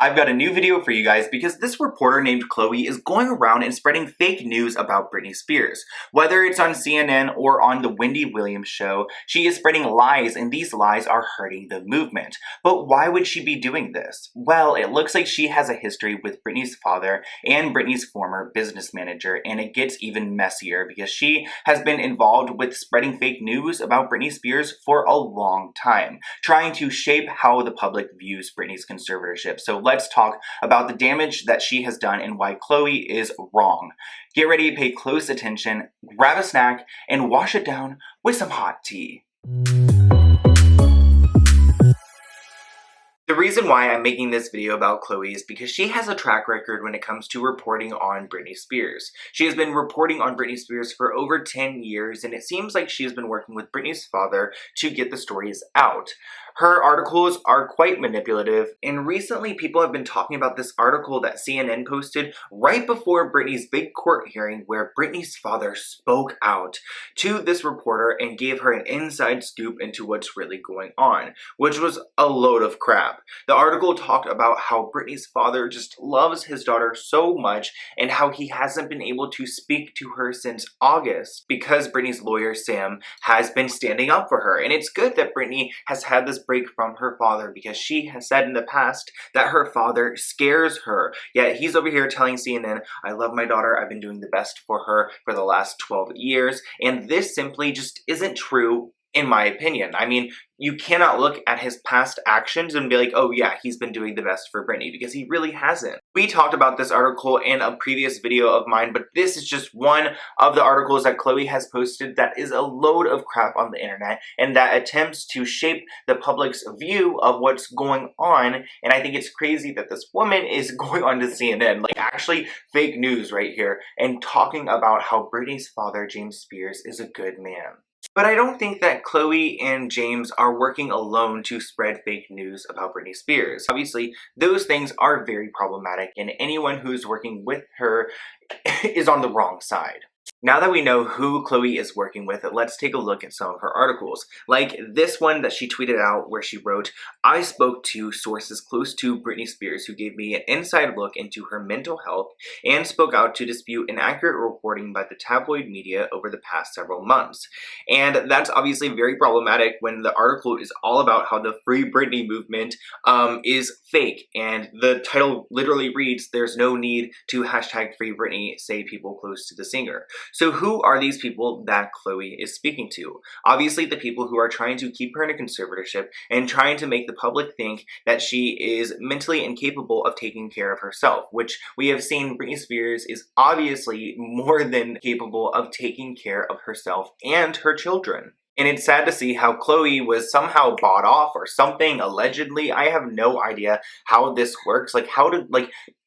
I've got a new video for you guys because this reporter named Chloe is going around and spreading fake news about Britney Spears. Whether it's on CNN or on the Wendy Williams Show, she is spreading lies, and these lies are hurting the movement. But why would she be doing this? Well, it looks like she has a history with Britney's father and Britney's former business manager, and it gets even messier because she has been involved with spreading fake news about Britney Spears for a long time, trying to shape how the public views Britney's conservatorship. So let's talk about the damage that she has done and why Chloe is wrong. Get ready to pay close attention, grab a snack, and wash it down with some hot tea. The reason why I'm making this video about Chloe is because she has a track record when it comes to reporting on Britney Spears. She has been reporting on Britney Spears for over 10 years, and it seems like she has been working with Britney's father to get the stories out. Her articles are quite manipulative, and recently people have been talking about this article that CNN posted right before Britney's big court hearing, where Britney's father spoke out to this reporter and gave her an inside scoop into what's really going on, which was a load of crap. The article talked about how Britney's father just loves his daughter so much and how he hasn't been able to speak to her since August because Britney's lawyer, Sam, has been standing up for her. And it's good that Britney has had this break from her father because she has said in the past that her father scares her. Yet he's over here telling CNN, I love my daughter, I've been doing the best for her for the last 12 years. And this simply just isn't true in my opinion. I mean, you cannot look at his past actions and be like, oh yeah, he's been doing the best for Britney, because he really hasn't. We talked about this article in a previous video of mine, but this is just one of the articles that Chloe has posted that is a load of crap on the internet and that attempts to shape the public's view of what's going on. And I think it's crazy that this woman is going on to CNN, like actually fake news right here, and talking about how Britney's father, James Spears, is a good man. But I don't think that Chloe and James are working alone to spread fake news about Britney Spears. Obviously, those things are very problematic, and anyone who's working with her is on the wrong side. Now that we know who Chloe is working with, let's take a look at some of her articles. Like this one that she tweeted out where she wrote, I spoke to sources close to Britney Spears who gave me an inside look into her mental health and spoke out to dispute inaccurate reporting by the tabloid media over the past several months. And that's obviously very problematic when the article is all about how the Free Britney movement is fake. And the title literally reads, there's no need to hashtag Free Britney, say people close to the singer. So who are these people that Chloe is speaking to? Obviously the people who are trying to keep her in a conservatorship and trying to make the public think that she is mentally incapable of taking care of herself, which we have seen Britney Spears is obviously more than capable of taking care of herself and her children. And it's sad to see how Chloe was somehow bought off or something, allegedly. I have no idea how this works. Like,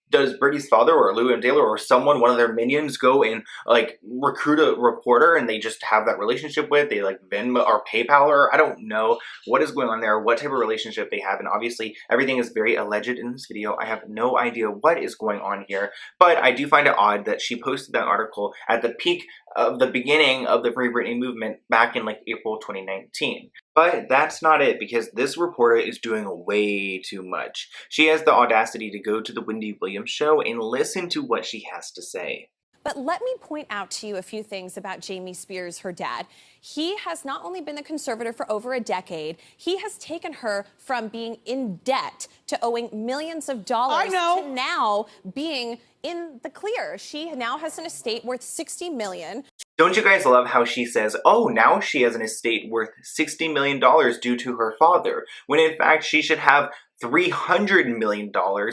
does Britney's father or Llewellyn Taylor or someone, one of their minions, go and like recruit a reporter and they just have that relationship with, they like Venmo or PayPal her? I don't know what is going on there, what type of relationship they have. And obviously everything is very alleged in this video. I have no idea what is going on here, but I do find it odd that she posted that article at the peak of the beginning of the Free Britney movement back in like April 2019. But that's not it, because this reporter is doing way too much. She has the audacity to go to the Wendy Williams Show and listen to what she has to say. But let me point out to you a few things about Jamie Spears, her dad. He has not only been the conservator for over a decade, he has taken her from being in debt to owing millions of dollars to now being in the clear. She now has an estate worth $60 million. Don't you guys love how she says, oh, now she has an estate worth $60 million due to her father, when in fact she should have $300 million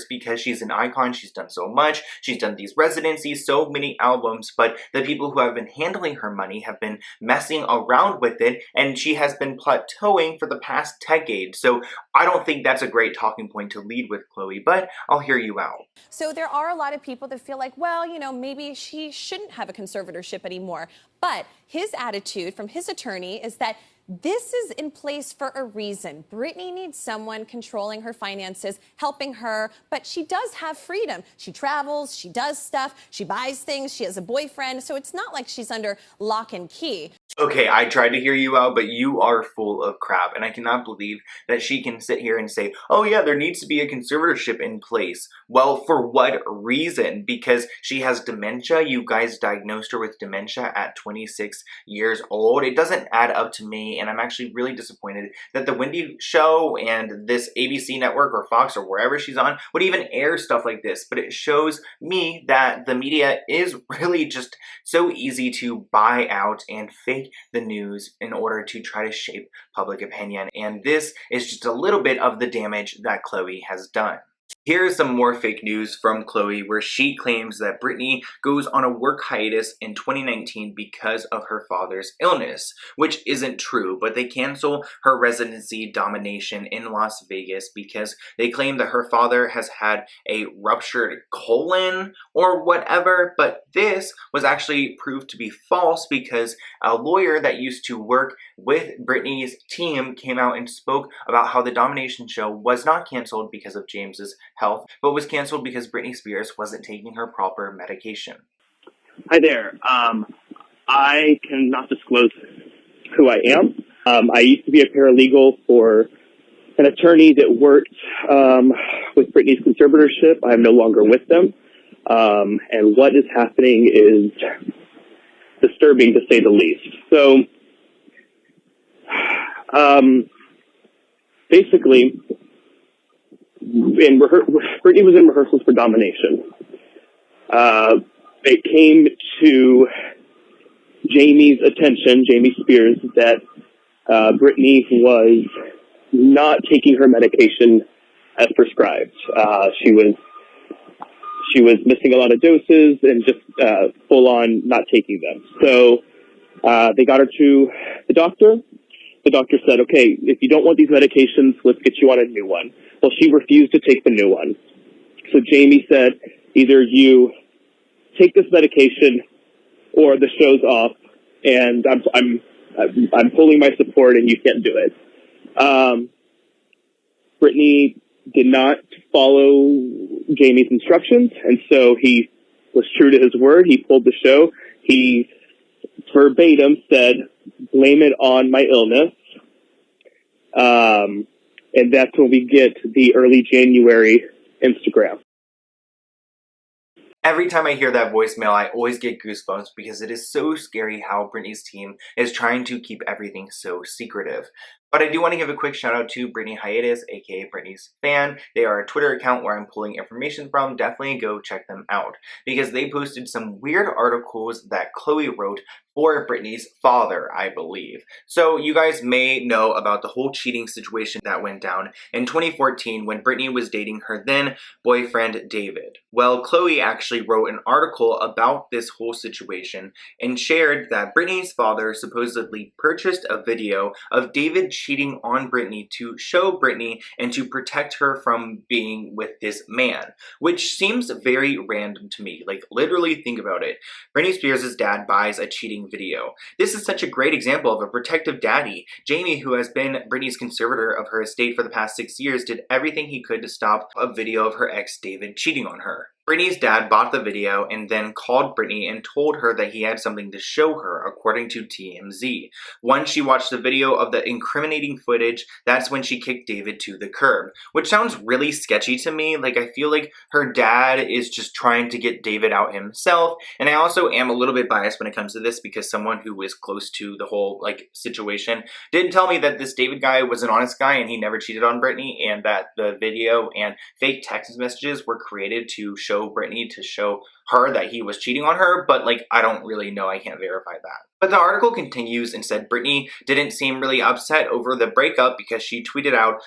because she's an icon, she's done so much, she's done these residencies, so many albums, but the people who have been handling her money have been messing around with it, and she has been plateauing for the past decade. So I don't think that's a great talking point to lead with, Chloe, but I'll hear you out. So there are a lot of people that feel like, well, you know, maybe she shouldn't have a conservatorship anymore. But his attitude from his attorney is that this is in place for a reason. Britney needs someone controlling her finances, helping her, but she does have freedom. She travels, she does stuff, she buys things, she has a boyfriend, so it's not like she's under lock and key. Okay, I tried to hear you out, but you are full of crap, and I cannot believe that she can sit here and say, oh yeah, there needs to be a conservatorship in place. Well, for what reason? Because she has dementia? You guys diagnosed her with dementia at 26 years old? It doesn't add up to me, and I'm actually really disappointed that the Wendy Show and this ABC network or Fox or wherever she's on would even air stuff like this, but it shows me that the media is really just so easy to buy out and fake the news in order to try to shape public opinion. And this is just a little bit of the damage that Khloe has done. Here's some more fake news from Khloe where she claims that Britney goes on a work hiatus in 2019 because of her father's illness, which isn't true, but they cancel her residency domination in Las Vegas because they claim that her father has had a ruptured colon or whatever, but this was actually proved to be false because a lawyer that used to work with Britney's team came out and spoke about how the domination show was not canceled because of James's health, but was canceled because Britney Spears wasn't taking her proper medication. Hi there. I cannot disclose who I am. I used to be a paralegal for an attorney that worked with Britney's conservatorship. I am no longer with them. And what is happening is disturbing, to say the least. So, basically, Britney was in rehearsals for domination. It came to Jamie Spears, that Britney was not taking her medication as prescribed. She was missing a lot of doses and just full on not taking them. So they got her to the doctor. The doctor said, okay, if you don't want these medications, let's get you on a new one. Well, she refused to take the new one. So Jamie said, either you take this medication or the show's off, and I'm pulling my support and you can't do it. Britney did not follow Jamie's instructions, and so he was true to his word. He pulled the show. He verbatim said, blame it on my illness. And that's when we get the early January Instagram. Every time I hear that voicemail, I always get goosebumps because it is so scary how Britney's team is trying to keep everything so secretive. But I do want to give a quick shout out to Britney Hiatus, aka Britney's Fan. They are a Twitter account where I'm pulling information from. Definitely go check them out because they posted some weird articles that Khloe wrote for Britney's father, I believe. So you guys may know about the whole cheating situation that went down in 2014 when Britney was dating her then boyfriend David. Well, Khloe actually wrote an article about this whole situation and shared that Britney's father supposedly purchased a video of David cheating on Britney to show Britney and to protect her from being with this man, which seems very random to me. Like, literally think about it. Britney Spears' dad buys a cheating video. This is such a great example of a protective daddy. Jamie, who has been Britney's conservator of her estate for the past 6 years, did everything he could to stop a video of her ex David cheating on her. Britney's dad bought the video and then called Britney and told her that he had something to show her, according to TMZ. Once she watched the video of the incriminating footage, that's when she kicked David to the curb, which sounds really sketchy to me. Like, I feel like her dad is just trying to get David out himself, and I also am a little bit biased when it comes to this because someone who is close to the whole, situation did tell me that this David guy was an honest guy and he never cheated on Britney, and that the video and fake text messages were created to show Britney to show her that he was cheating on her, but I don't really know. I can't verify that. But the article continues and said Britney didn't seem really upset over the breakup because she tweeted out,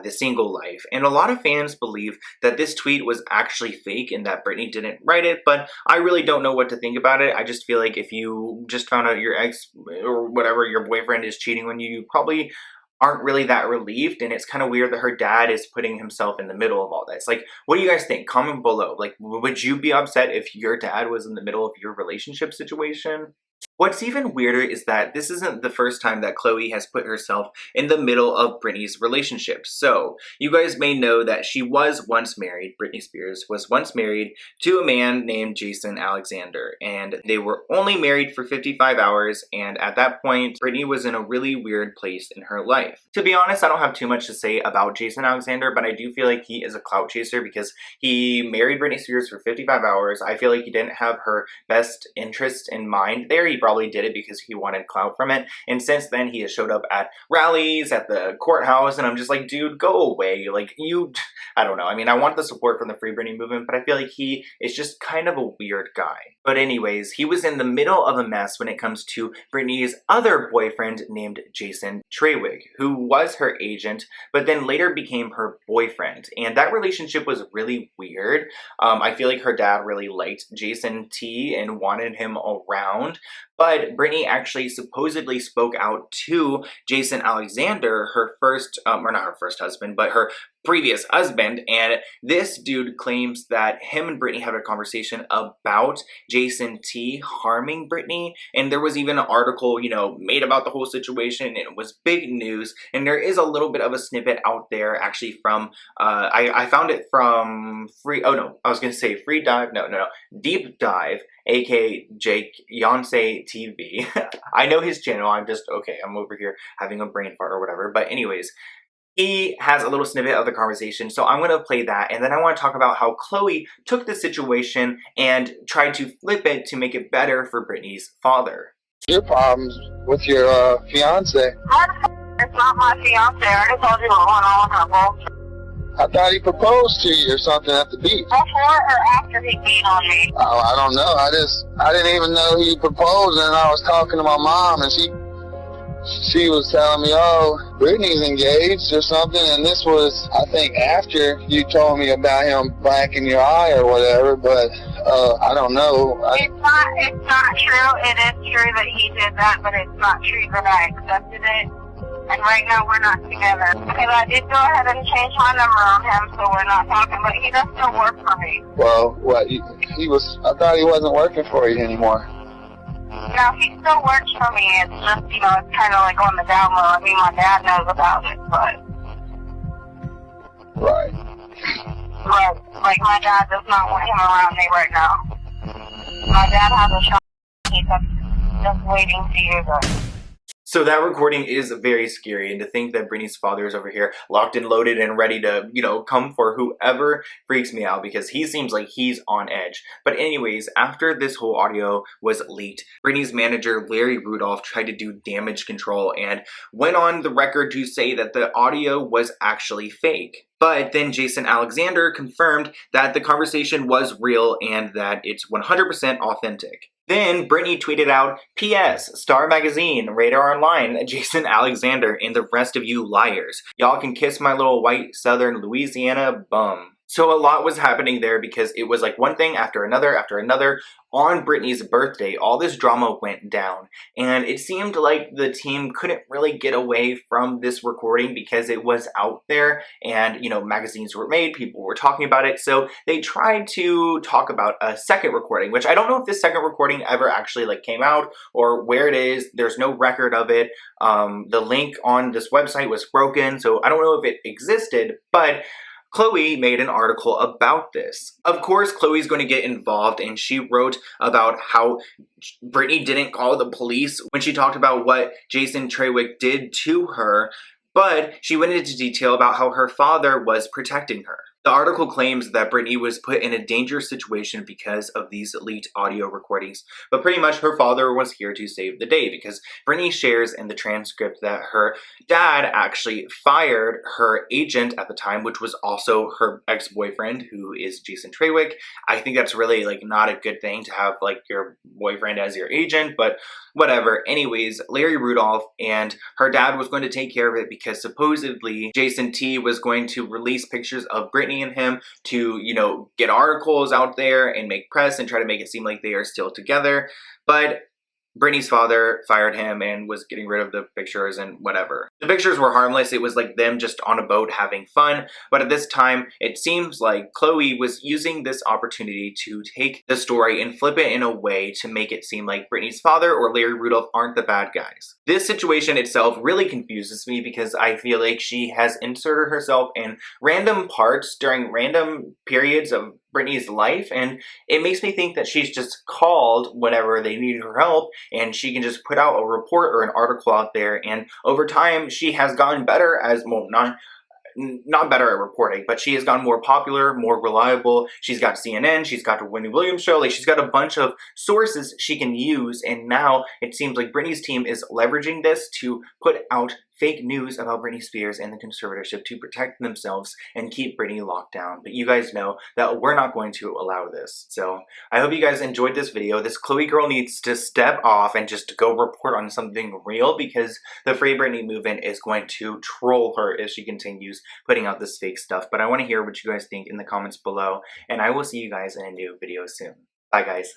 the single life. And a lot of fans believe that this tweet was actually fake and that Britney didn't write it, but I really don't know what to think about it. I just feel like if you just found out your ex or whatever, your boyfriend is cheating on you, you probably aren't really that relieved, and it's kind of weird that her dad is putting himself in the middle of all this. What do you guys think? Comment below. Would you be upset if your dad was in the middle of your relationship situation? What's even weirder is that this isn't the first time that Khloe has put herself in the middle of Britney's relationship. So, you guys may know that she was once married, Britney Spears was once married to a man named Jason Alexander, and they were only married for 55 hours, and at that point, Britney was in a really weird place in her life. To be honest, I don't have too much to say about Jason Alexander, but I do feel like he is a clout chaser because he married Britney Spears for 55 hours. I feel like he didn't have her best interest in mind there. He probably did it because he wanted clout from it, and since then he has showed up at rallies, at the courthouse, and I'm just like, dude, go away. Like, you, I don't know. I mean, I want the support from the Free Britney movement, but I feel like he is just kind of a weird guy. But anyways, he was in the middle of a mess when it comes to Britney's other boyfriend named Jason Treywig, who was her agent, but then later became her boyfriend, and that relationship was really weird. I feel like her dad really liked Jason T and wanted him around, but Britney actually supposedly spoke out to Jason Alexander, her first, or not her first husband, but her previous husband, and this dude claims that him and Britney had a conversation about Jason T harming Britney, and there was even an article, you know, made about the whole situation, and it was big news, and there is a little bit of a snippet out there actually from, I found it from Deep Dive, aka Jake Yonsei TV. I know his channel, I'm over here having a brain fart or whatever, but anyways, he has a little snippet of the conversation, so I'm going to play that, and then I want to talk about how Khloe took the situation and tried to flip it to make it better for Britney's father. Your problems with your fiance. It's not my fiance. I already told you what went on with her bullshit. I thought he proposed to you or something at the beach. Before or after he beat on me? Oh, I don't know. I didn't even know he proposed, and I was talking to my mom, and she was telling me, oh, Britney's engaged or something, and this was, I think, after you told me about him blacking your eye or whatever, but I don't know. It's not true. It is true that he did that, but it's not true that I accepted it. And right now we're not together. And I did go ahead and change my number on him, so we're not talking, but he does still work for me. Well, what, I thought he wasn't working for you anymore. No, he still works for me. It's just, you know, it's kind of like on the down low. I mean, my dad knows about it, but... Right. But, like, my dad does not want him around me right now. My dad has a shot. He's just waiting to use it. So that recording is very scary, and to think that Britney's father is over here locked and loaded and ready to, you know, come for whoever freaks me out because he seems like he's on edge. But anyways, after this whole audio was leaked, Britney's manager, Larry Rudolph, tried to do damage control and went on the record to say that the audio was actually fake. But then Jason Alexander confirmed that the conversation was real and that it's 100% authentic. Then Britney tweeted out, P.S. Star Magazine, Radar Online, Jason Alexander, and the rest of you liars. Y'all can kiss my little white southern Louisiana bum. So a lot was happening there because it was like one thing after another on Britney's birthday. All this drama went down, and it seemed like the team couldn't really get away from this recording because it was out there, and you know, magazines were made, people were talking about it, so they tried to talk about a second recording, which I don't know if this second recording ever actually like came out or where it is. There's no record of it. The link on this website was broken, so I don't know if it existed, but Khloe made an article about this. Of course, Khloe's going to get involved, and she wrote about how Britney didn't call the police when she talked about what Jason Treywig did to her, but she went into detail about how her father was protecting her. The article claims that Britney was put in a dangerous situation because of these leaked audio recordings, but pretty much her father was here to save the day because Britney shares in the transcript that her dad actually fired her agent at the time, which was also her ex-boyfriend, who is Jason Treywig. I think that's really like not a good thing to have like your boyfriend as your agent, but whatever. Anyways, Larry Rudolph and her dad was going to take care of it because supposedly Jason T was going to release pictures of Britney and him to, you know, get articles out there and make press and try to make it seem like they are still together. But Britney's father fired him and was getting rid of the pictures and whatever. The pictures were harmless. It was like them just on a boat having fun. But at this time, it seems like Khloe was using this opportunity to take the story and flip it in a way to make it seem like Britney's father or Larry Rudolph aren't the bad guys. This situation itself really confuses me because I feel like she has inserted herself in random parts during random periods of Britney's life, and it makes me think that she's just called whenever they need her help, and she can just put out a report or an article out there, and over time she has gotten better as, well, not better at reporting, but she has gotten more popular, more reliable. She's got CNN, she's got the Wendy Williams Show, like she's got a bunch of sources she can use, and now it seems like Britney's team is leveraging this to put out fake news about Britney Spears and the conservatorship to protect themselves and keep Britney locked down. But you guys know that we're not going to allow this. So I hope you guys enjoyed this video. This Khloe girl needs to step off and just go report on something real, because the Free Britney movement is going to troll her if she continues putting out this fake stuff. But I want to hear what you guys think in the comments below, and I will see you guys in a new video soon. Bye guys.